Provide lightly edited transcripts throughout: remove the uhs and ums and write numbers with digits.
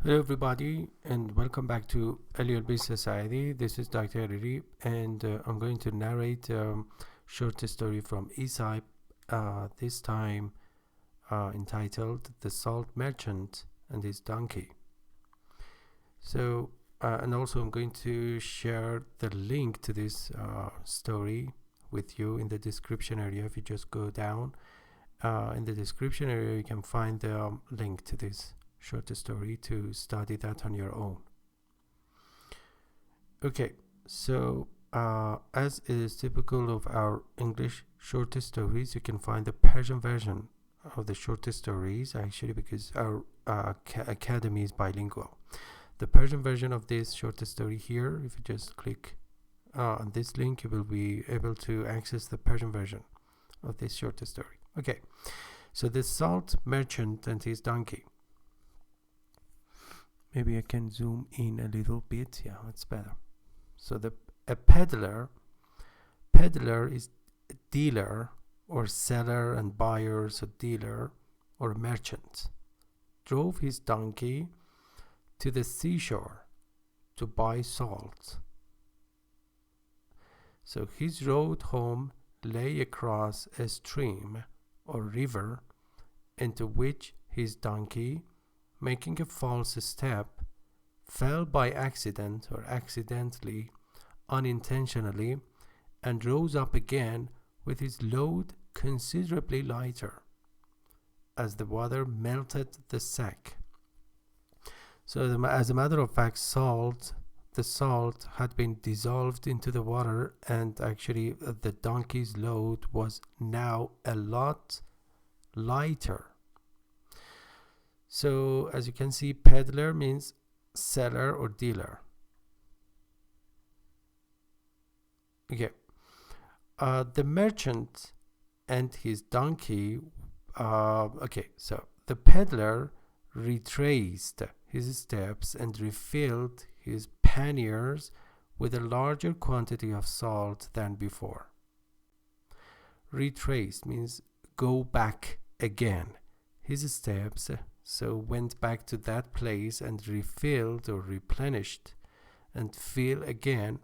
Hello everybody and welcome back to LELB Society. This is Dr. Riri and I'm going to narrate a short story from Aesop, this time entitled The Salt Merchant and His Donkey. So, and also I'm going to share the link to this story with you in the description area. If you just go down in the description area, you can find the link to this short story to study that on your own. Okay, so as is typical of our English short stories, you can find the Persian version of the short stories actually, because our academy is bilingual. The Persian version of this short story here, if you just click on this link, you will be able to access the Persian version of this short story. Okay, so the salt merchant and his donkey. Maybe I can zoom in a little bit. Yeah, that's better. So a peddler is a dealer or seller, and buyer, so dealer or merchant, drove his donkey to the seashore to buy salt. So his road home lay across a stream or river into which his donkey, making a false step, fell by accident or accidentally, unintentionally, and rose up again with his load considerably lighter as the water melted the sack. So as a matter of fact, the salt had been dissolved into the water, and actually the donkey's load was now a lot lighter. So as you can see, peddler means seller or dealer. Okay. The merchant and his donkey. Okay, so the peddler retraced his steps and refilled his panniers with a larger quantity of salt than before. Retraced means go back again. His steps, so went back to that place and refilled or replenished and fill again,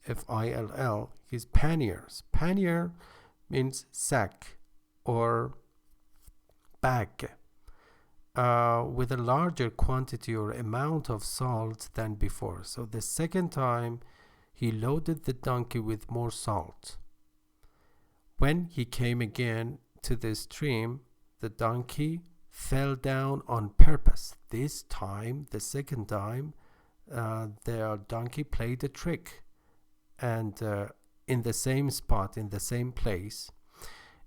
F-I-L-L, his panniers. Pannier means sack or bag, with a larger quantity or amount of salt than before. So the second time he loaded the donkey with more salt. When he came again to the stream, the donkey fell down on purpose. This time, the second time, the donkey played a trick, and in the same spot, in the same place,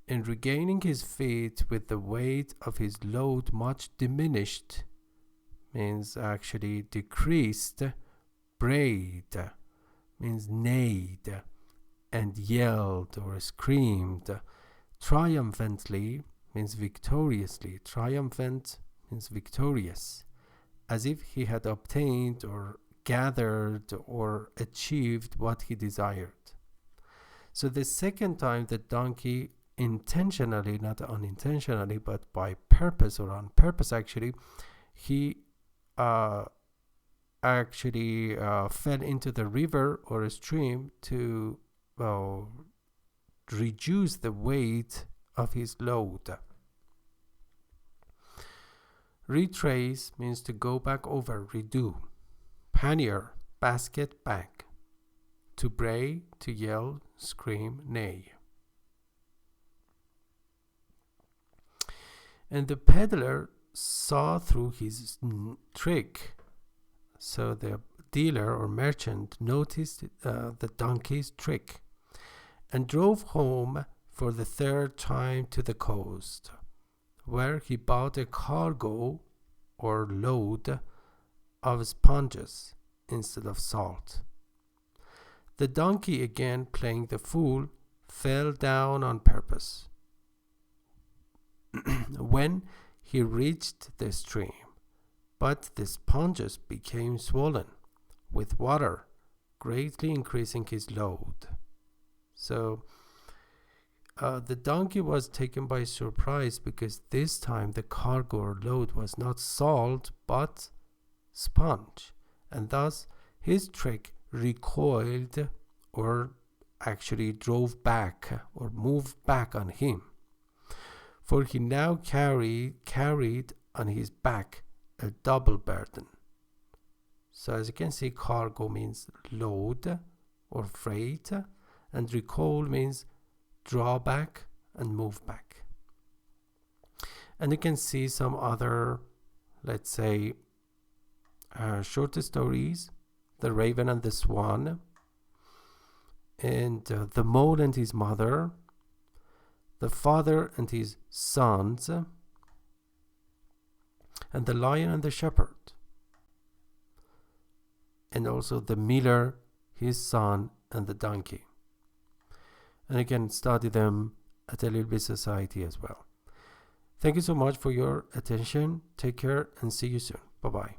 in regaining his feet with the weight of his load much diminished, means actually decreased, brayed means neighed, and yelled or screamed triumphantly means victoriously. Triumphant means victorious, as if he had obtained or gathered or achieved what he desired. So the second time the donkey intentionally, not unintentionally, but by purpose or on purpose actually, he fell into the river or a stream to reduce the weight of his load. Retrace means to go back over, redo. Pannier, basket, bag. To bray, to yell, scream, neigh. And the peddler saw through his trick. So the dealer or merchant noticed the donkey's trick and drove home for the third time to the coast, where he bought a cargo or load of sponges instead of salt. The donkey, again playing the fool, fell down on purpose. When he reached the stream, but the sponges became swollen with water, greatly increasing his load. So the donkey was taken by surprise, because this time the cargo or load was not salt but sponge, and thus his trick recoiled, or actually drove back or moved back on him, for he now carried on his back a double burden. So as you can see, cargo means load or freight, and recoil means draw back and move back. And you can see some other, let's say, short stories: The Raven and the Swan, and The Mole and His Mother, The Father and His Sons, and The Lion and the Shepherd, and also The Miller, His Son, and the Donkey. And you can study them at LELB Society as well. Thank you so much for your attention. Take care and see you soon. Bye-bye.